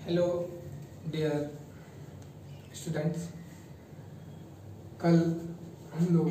Hello dear students, कल हम लोग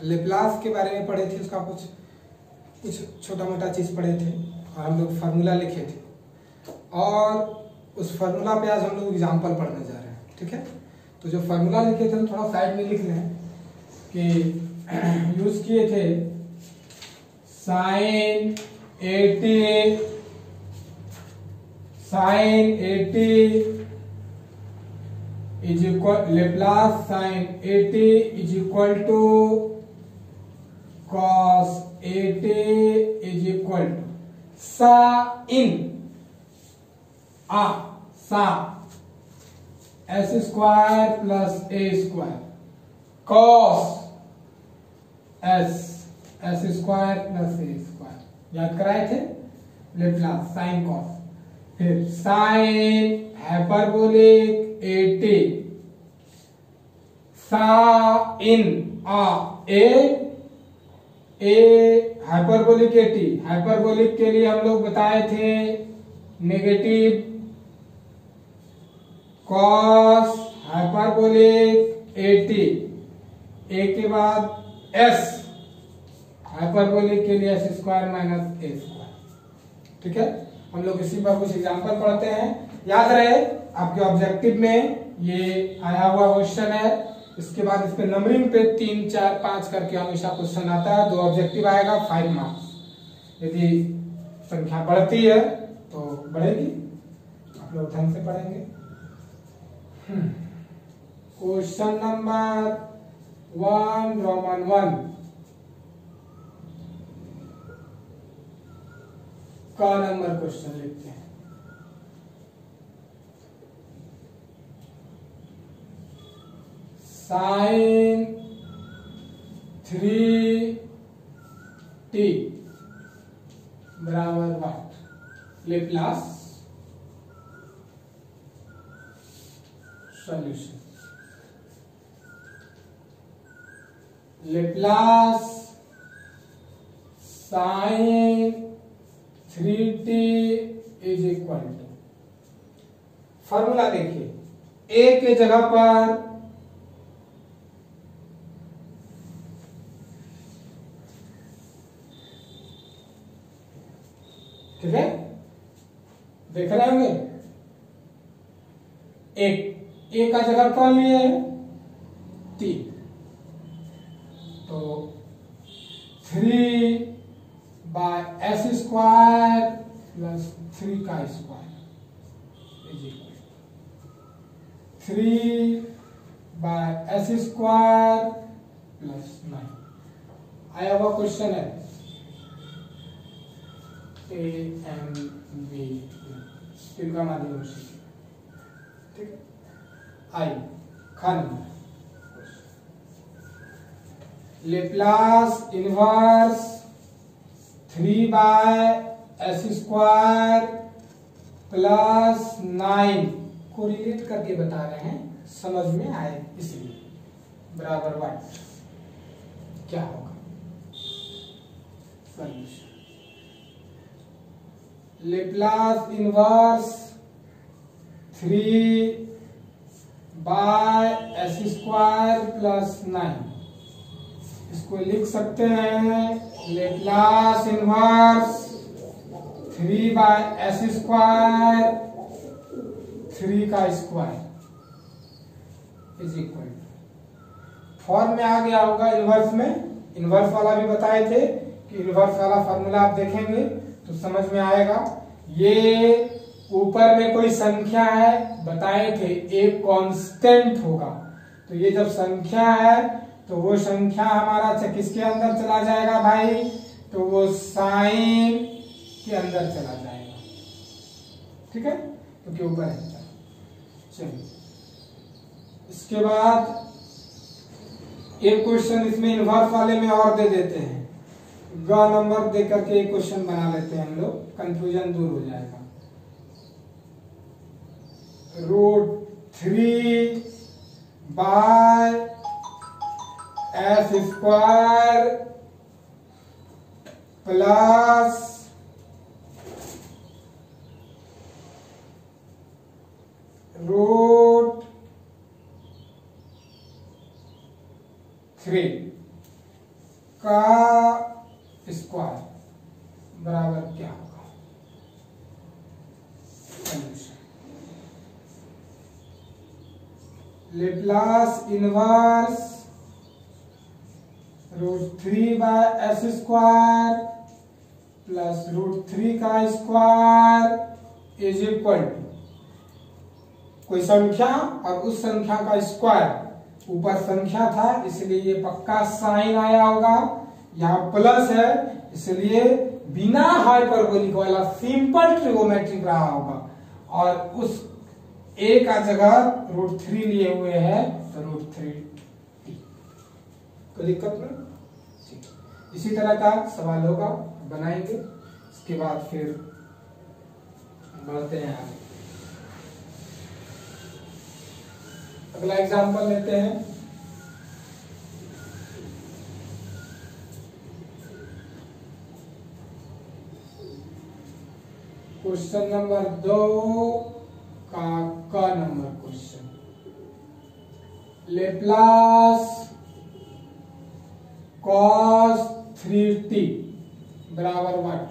लेप्लास के बारे में पढ़े थे। उसका कुछ छोटा मोटा चीज़ पढ़े थे और हम लोग फार्मूला लिखे थे, और उस फार्मूला पे आज हम लोग एग्जाम्पल पढ़ने जा रहे हैं। ठीक है, तो जो फार्मूला लिखे थे थोड़ा साइड में लिख लें कि यूज किए थे sin 80 is equal Laplace sin 80 is equal to cos 80 is equal to sin s square plus a square cos s square plus a square। याद कराए थे लेप्लास साइन कॉस, फिर साइन हाइपरबोलिक 80 साइन ए hyperbolic 80। Hyperbolic के लिए हम लोग बताए थे नेगेटिव कॉस हाइपरबोलिक 80, ए के बाद एस हाइपरबोलिक के लिए एस स्क्वायर माइनस ए स्क्वायर। ठीक है, हम लोग इसी पर कुछ एग्जांपल पढ़ते हैं। याद रहे आपके ऑब्जेक्टिव में ये आया हुआ क्वेश्चन है। इसके बाद इस पे नंबरिंग पे 3, 4, 5 करके हमेशा क्वेश्चन आता है। 2 ऑब्जेक्टिव आएगा, 5 मार्क्स। यदि संख्या बढ़ती है तो बढ़ेगी, आप लोग ढंग से पढ़ेंगे। क्वेश्चन नंबर 1 रोमन 1 का नंबर क्वेश्चन लिखते हैं। साइन 3t बराबर what? Laplace solution. Laplace sine 3t is equal to, formula देखिए, a के जगह पर ठीक है, देख रहे होंगे ए का जगह कौन लिए है? 3, तो 3 बाय एस स्क्वायर प्लस 3 का square is equal 3 by S square plus 9। आया हुआ क्वेश्चन है AMB तिलका माध्यम। ठीक है, आई खान Laplace inverse 3 by S square plus 9 को रिलेट करके बता रहे हैं, समझ में आए इसलिए, बराबर व्हाट? क्या होगा solution? Laplace inverse 3 by S square plus 9, इसको लिख सकते हैं Laplace inverse 3 by S square 3 का square is equal to, form में आ गया होगा इनवर्स में। इनवर्स वाला भी बताए थे कि इनवर्स वाला फॉर्मूला आप देखेंगे तो समझ में आएगा। ये ऊपर में कोई संख्या है, बताए थे एक कांस्टेंट होगा, तो ये जब संख्या है तो वो संख्या हमारा किसके अंदर चला जाएगा भाई? तो वो साइन के अंदर चला जाएगा। ठीक है, क्योंकि ऊपर है। चलिए इसके बाद एक क्वेश्चन इसमें इन्वर्स वाले में और दे देते हैं, ग नंबर दे करके एक क्वेश्चन बना लेते हैं हम लोग, कंफ्यूजन दूर हो जाएगा। √3 बाय s² प्लस √3 का स्क्वायर बराबर क्या होगा? Laplace inverse √3 by s² plus √3 का स्क्वायर इज इक्वल टू कोई संख्या और उस संख्या का स्क्वायर, ऊपर संख्या था इसलिए ये पक्का साइन आया होगा, यहाँ प्लस है इसलिए बिना हाइपरबोलिक वाला सिंपल ट्रिगोमेट्रिक रहा होगा, और उस a का जगह √3 लिए हुए हैं तो √3t। कोई दिक्कत नहीं? इसी तरह का सवाल होगा, बनाएंगे, इसके बाद फिर बढ़ते हैं आगे। अगला एग्जांपल लेते हैं। क्वेश्चन नंबर 2 का क number question, Laplace cos 3t बराबर what?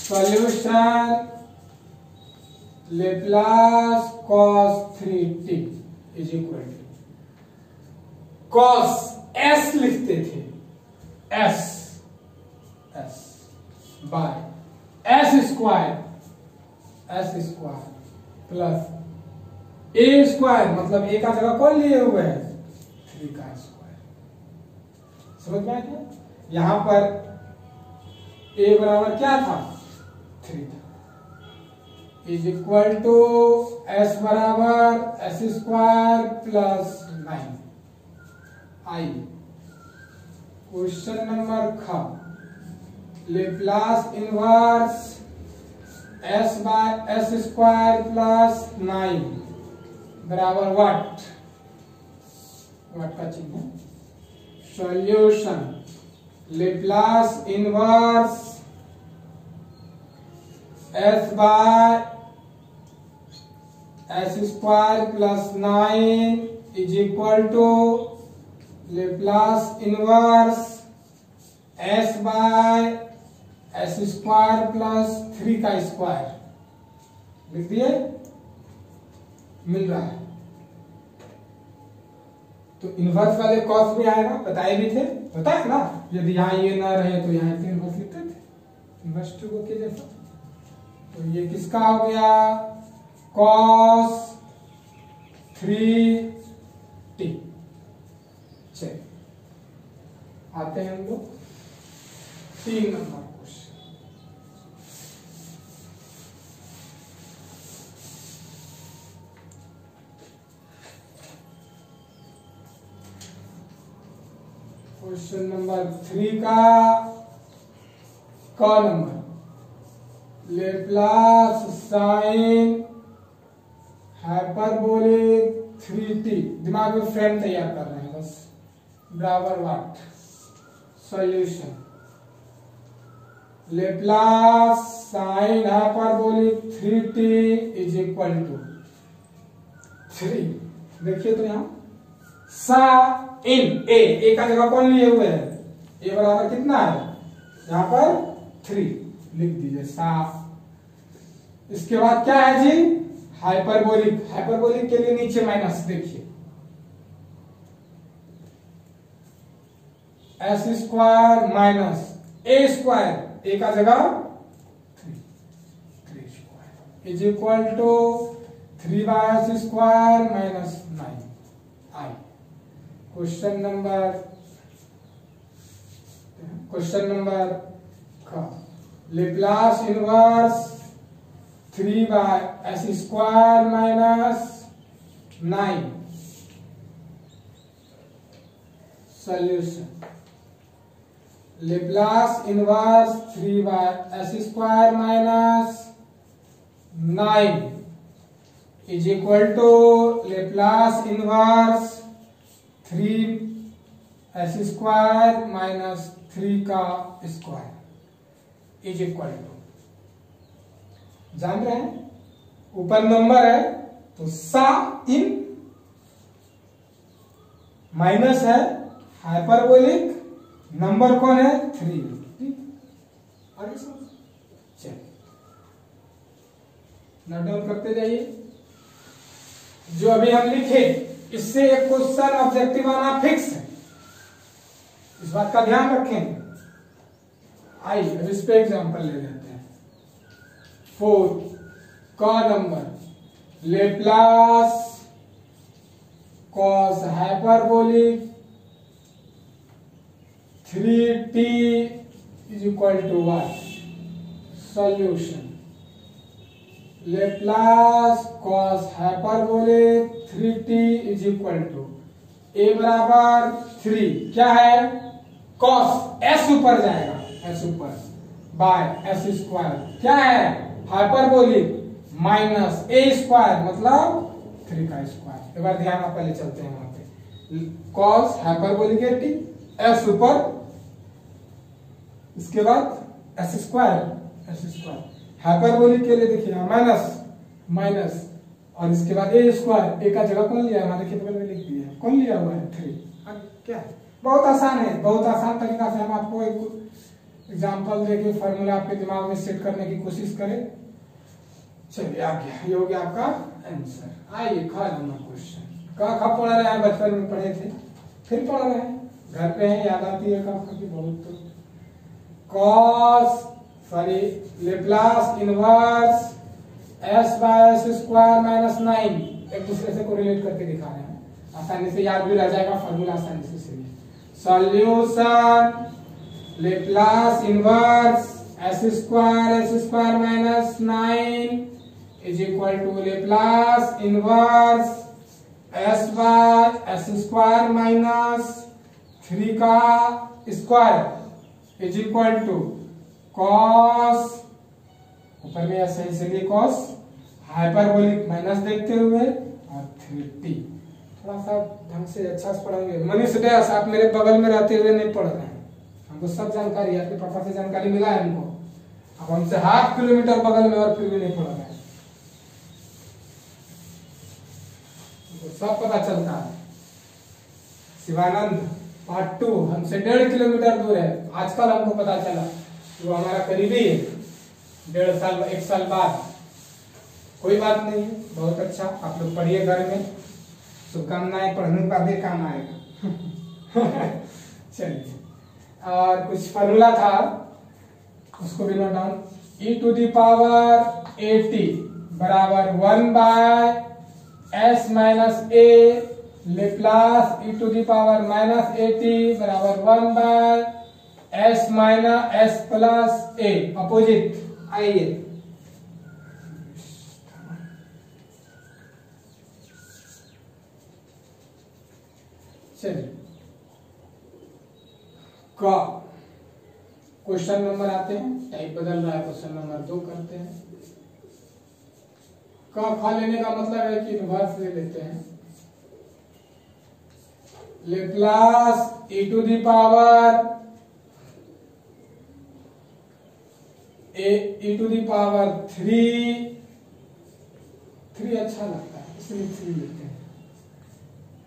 Solution Laplace cos 3t is equal to cos s लिखते थे, s by s² plus a² मतलब a का जगह कौन लिए हुए हैं? 3 का स्क्वायर। समझ में आया क्या? यहां पर a बराबर क्या था? 3 था, इज इक्वल टू s बराबर s² प्लस 9 आई। क्वेश्चन नंबर ख, Laplace inverse s by s² plus 9 बराबर व्हाट? व्हाट का चिन्ह? Solution Laplace inverse s by s² plus 9 is equal to Laplace inverse s by s² plus 3 का square. लिख दिए? मिल रहा है तो इनवर्स वाले कॉस भी आएगा, बताए भी थे, पता है ना? यदि यहाँ ये ना रहे तो यहाँ इनवर्स लिखते थे, इनवर्स टू के जैसा। तो ये किसका हो गया? cos 3t। चलिए आते हैं हम लोग 3 नंबर क्वेश्चन। क्वेश्चन नंबर 3 का क number, Laplace sine hyperbolic 3t, दिमाग में फ्रेम तैयार कर रहे हैं बस, बराबर what? Solution Laplace sine hyperbolic 3t is equal to 3। देखिए तो यहां साइन ए का जगह कौन लिए हुए है? ए बराबर कितना है? यहां पर 3 लिख दीजिए सा। इसके बाद क्या है जी? हाइपरबोलिक। हाइपरबोलिक के लिए नीचे माइनस, देखिए s² माइनस a², a का जगह 3² is equal to 3 by s² minus 9 आई। क्वेश्चन नंबर क्वेश्चन नंबर का Laplace inverse 3/s² minus 9 solution. Laplace inverse 3/s² minus 9 is equal to Laplace inverse 3s² minus 3 का square is equal to, जान रहे हैं ऊपर number है तो सा इन माइनस है, हाइपरबोलिक नंबर कौन है 3। आगे चलिए नोट डाउन करते जाइए। जो अभी हम लिखे इससे एक क्वेश्चन ऑब्जेक्टिव आना फिक्स है, इस बात का ध्यान रखें। आइए अब इस पे एग्जांपल ले लेते हैं। 4 का number Laplace cos hyperbolic 3t is equal to 1 solution. Laplace cos hyperbolic 3t is equal to a बराबर 3 क्या है कॉस s ऊपर जाएगा, s ऊपर बाय s² क्या है हाइपरबोलिक माइनस a² मतलब 3 का स्क्वायर। एक बार ध्यान आप पहले चलते हैं वहां पे कॉस हाइपरबोलिक s ऊपर, इसके बाद s² हाइपरबोलिक के लिए देखिए माइनस माइनस और इसके बाद a स्क्वायर, a का जगह कौन लिया है हमारे देखिए बगल में लिख दिया है, कौन लिया हुआ है 3। क्या है बहुत आसान है, बहुत आसान तरीका से हम आपको एक एग्जांपल देके फार्मूला आपके दिमाग में सेट करने की कोशिश करें। चलिए आ गया, ये हो गया आपका आंसर। आइए ख नंबर क्वेश्चन। क पढ़ रहे हैं, बचपन में पढ़े थे फिर पढ़ रहे हैं, घर पे हैं याद आती है क की बहुत। तो cos sorry Laplace inverse s/s² minus 9 एक दूसरे से कोरिलेट करके दिखा रहे हैं, आसानी से याद भी रह जाएगा फार्मूला आसानी से सही। Solution Laplace inverse s² minus 9 is equal to Laplace inverse s/s² minus 3 का square is equal to cos ऊपर में सही से लिए कॉस हाइपरबोलिक माइनस देखते हुए और 3t। थोड़ा सा ढंग से अच्छा से पढ़ेंगे। मनीष डैश आप मेरे बगल में रहते हुए नहीं पढ़ रहे हैं, हमको सब जानकारी है, आपके पापा से जानकारी मिला है हमको, अब हमसे 1/2 किलोमीटर बगल में और फिर भी नहीं पढ़ रहे हैं, हमको सब पता चलता है। शिवानंद पार्ट 2 हमसे 1.5 किलोमीटर दूर है, आजकल हमको पता चला वो हमारा करीबी है, 1.5 साल 1 साल बाद। कोई बात नहीं है, बहुत अच्छा, आप लोग पढ़िए घर में, शुभकामनाएं, पढ़ने का भी काम आएगा। चलिए और कुछ फार्मूला था उसको भी नोट डाउन। e⁻80 बराबर 1/s-a लेप्लास e⁻80 बराबर 1/s-a अपोजिट। आइए चलिए का क्वेश्चन नंबर आते हैं, टाइप बदल रहा है, क्वेश्चन नंबर 2 करते हैं। का खा लेने का मतलब है कि इनवर्स ले लेते हैं। लेप्लास e⁻3 अच्छा लगता है इसलिए 3 लेते हैं।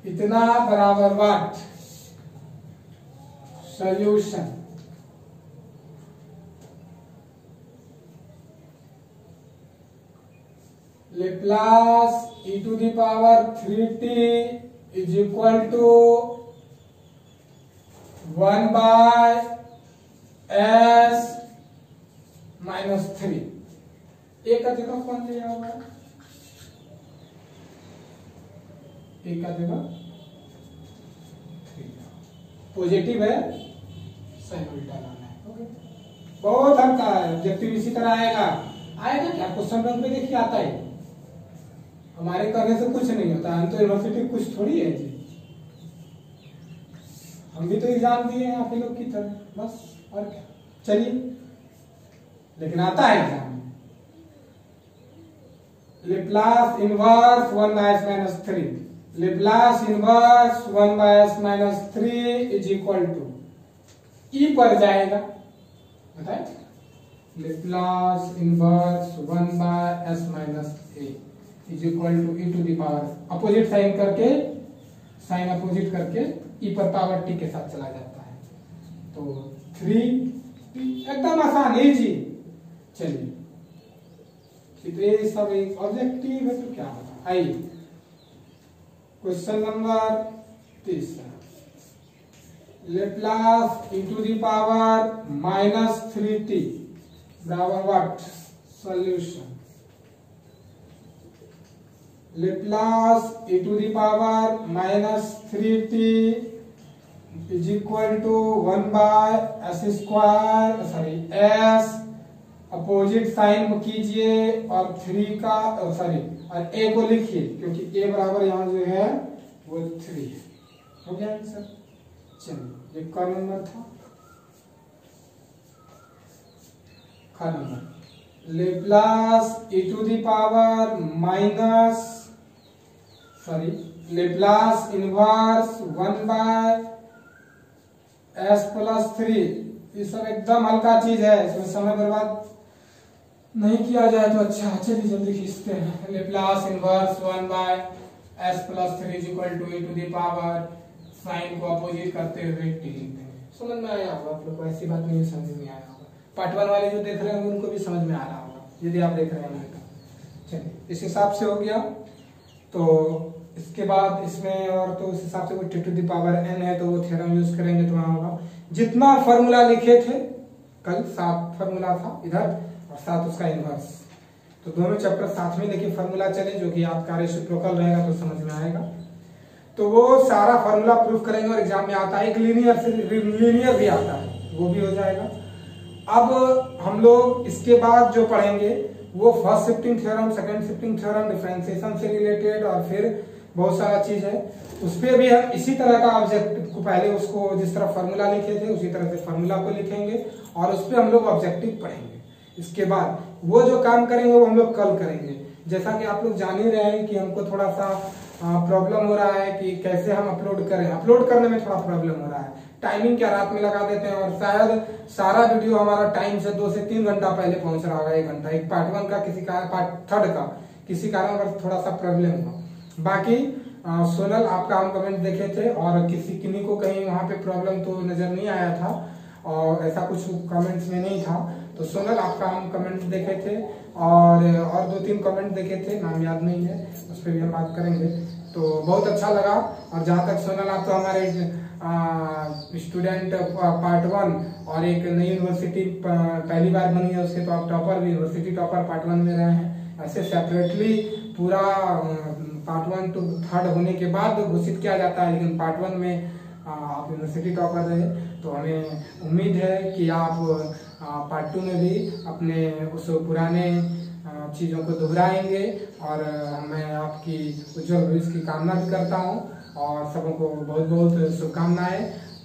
इतना बराबर what solution Laplace e⁻3t is equal to 1/s-3। एक का जगह कौन लिया हुआ है, एक का जगह 3 पॉजिटिव है, साइन उल्टा लाना है। ओके, बहुत हल्का है, ऑब्जेक्टिव इसी तरह आएगा। आएगा क्या क्वेश्चन बैंक में देखिए आता है, हमारे करने से कुछ नहीं होता, हम तो यूनिवर्सिटी कुछ थोड़ी है जी, हम भी तो एग्जाम दिए हैं आप लोग की तरह, बस और क्या। चलिए, लेकिन आता है एग्जाम में। Laplace inverse 1/s-3, Laplace inverse 1/s-3 is equal to e पर जाएगा, बताए Laplace inverse 1/s-a is equal to e to the power, opposite sign करके, साइन अपोजिट करके ई पर पावर टी के साथ चला जाता है, तो 3 एकदम आसान है जी। चलिए, तो ये सब एक ऑब्जेक्टिव है, तो क्या होगा। आइए question number 3, Laplace into the power -3t बराबर what, solution Laplace into the power -3t is equal to 1/s², sorry s, opposite sign कीजिए और 3 का सॉरी और a को लिखिए, क्योंकि a बराबर यहाँ जो है वो 3 है। हो गया आंसर। चलिए, ये का नंबर था, का number Laplace e to the power minus, sorry Laplace inverse 1/s+3, ये सब एकदम हल्का चीज है, इसमें समय बर्बाद नहीं किया जाए तो अच्छा। चलिए जल्दी खींचते हैं। Laplace inverse 1/s+3 is equal to e to the power, sign को अपोजिट करते हुए t लिखते हैं। समझ में आया होगा आप लोग को, ऐसी बात नहीं समझ में आया होगा। पार्ट 1 वाले जो देख रहे हैं उनको भी समझ में आ रहा होगा, यदि आप देख रहे हैं तो। चलिए, इस हिसाब से हो गया। तो इसके बाद इसमें और तो उस हिसाब से वो t to the power n है, तो वो थ्योरम यूज करेंगे तो वहां होगा जितना फॉर्मूला लिखे थे कल, 7 फॉर्मूला था इधर और 7 उसका इनवर्स, तो दोनों चैप्टर साथ में लेके फॉर्मूला चले, जो कि आपका रेसिप्रोकल रहेगा तो समझ में आएगा। तो वो सारा फॉर्मूला प्रूफ करेंगे और एग्जाम में आता है, एक लीनियर भी आता है, वो भी हो जाएगा। अब हम लोग इसके बाद जो पढ़ेंगे वो first shifting theorem, second shifting theorem, differentiation से रिलेटेड और फिर बहुत सारा चीज है। उस पर भी हम इसी तरह का ऑब्जेक्टिव को, पहले उसको जिस तरह फॉर्मूला लिखे थे उसी तरह से फॉर्मूला को लिखेंगे और उस पर हम लोग ऑब्जेक्टिव पढ़ेंगे। इसके बाद वो जो काम करेंगे वो हम लोग कल करेंगे। जैसा कि आप लोग जान ही रहे हैं कि हमको थोड़ा सा प्रॉब्लम हो रहा है कि कैसे हम अपलोड करें, अपलोड करने में थोड़ा प्रॉब्लम हो रहा है। टाइमिंग क्या रात में लगा देते हैं और शायद सारा वीडियो हमारा टाइम से 2 से 3 घंटा पहले पहुंच रहा होगा, 1 घंटा। एक पार्ट 1 का किसी का, पार्ट 3 का किसी कारण थोड़ा सा प्रॉब्लम हुआ। बाकी सोनल आपका हम कमेंट देखे थे और किन्हीं को कहीं वहां पे प्रॉब्लम तो नजर नहीं आया था और ऐसा कुछ कमेंट्स में नहीं था। तो सोनल आपका हम कमेंट देखे थे और 2-3 कमेंट देखे थे, नाम याद नहीं है, उस पर भी हम बात करेंगे। तो बहुत अच्छा लगा। और जहाँ तक सोनल आप तो हमारे स्टूडेंट पार्ट 1 और एक नई यूनिवर्सिटी पहली बार बनी है उसके, तो आप टॉपर भी, यूनिवर्सिटी टॉपर पार्ट 1 में रहे हैं। ऐसे सेपरेटली पूरा पार्ट 1 to 3rd होने के बाद घोषित किया जाता है, लेकिन पार्ट 1 में आप यूनिवर्सिटी टॉपर रहे, तो हमें उम्मीद है कि आप पार्ट 2 में भी अपने उस पुराने चीजों को दोहराएंगे और मैं आपकी उज्जवल भविष्य की कामना भी करता हूं और सबको बहुत बहुत शुभकामनाएं।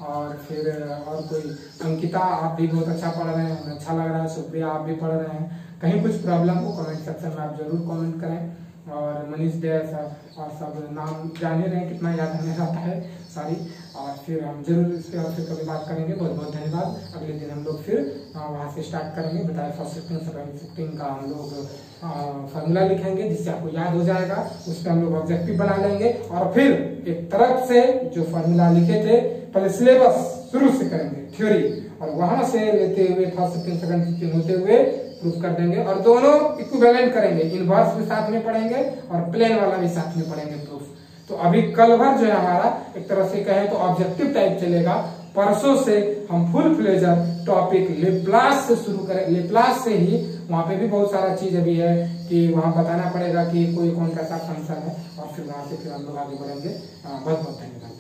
और फिर और कोई अंकिता, आप भी बहुत अच्छा पढ़ रहे हैं, अच्छा लग रहा है। सुप्रिया, आप भी पढ़ रहे हैं। कहीं कुछ प्रॉब्लम हो कमेंट सेक्शन में आप जरूर कमेंट करें। और मनीष दे सर और सब नाम जान ही रहे हैं, कितना याद हमें रहता है सारी। और फिर हम जरूर इस पर और फिर कभी बात करेंगे। बहुत बहुत धन्यवाद। अगले दिन हम लोग फिर वहाँ से स्टार्ट करेंगे। बताए फर्स्ट शिफ्टिंग सेकंड शिफ्टिंग का हम लोग फार्मूला लिखेंगे जिससे आपको याद हो जाएगा। उस पर हम लोग ऑब्जेक्टिव बना लेंगे और फिर एक तरफ से जो फार्मूला लिखे थे पहले सिलेबस शुरू से करेंगे थ्योरी, और वहां से लेते हुए फर्स्ट शिफ्टिंग सेकंड शिफ्टिंग होते हुए प्रूफ कर देंगे और दोनों इक्विवेलेंट करेंगे। इनवर्स भी साथ में पढ़ेंगे और प्लेन वाला भी साथ में पढ़ेंगे प्रूफ। तो अभी कल भर जो है हमारा एक तरह से कहें तो ऑब्जेक्टिव टाइप चलेगा। परसों से हम फुल फ्लेजर टॉपिक लेप्लास से शुरू करें। लेप्लास से ही वहां पे भी बहुत सारा चीज अभी है कि वहां बताना पड़ेगा कि कोई कौन कैसा फंक्शन है और फिर वहां से फिर हम लोग आगे बढ़ेंगे। बहुत बहुत धन्यवाद।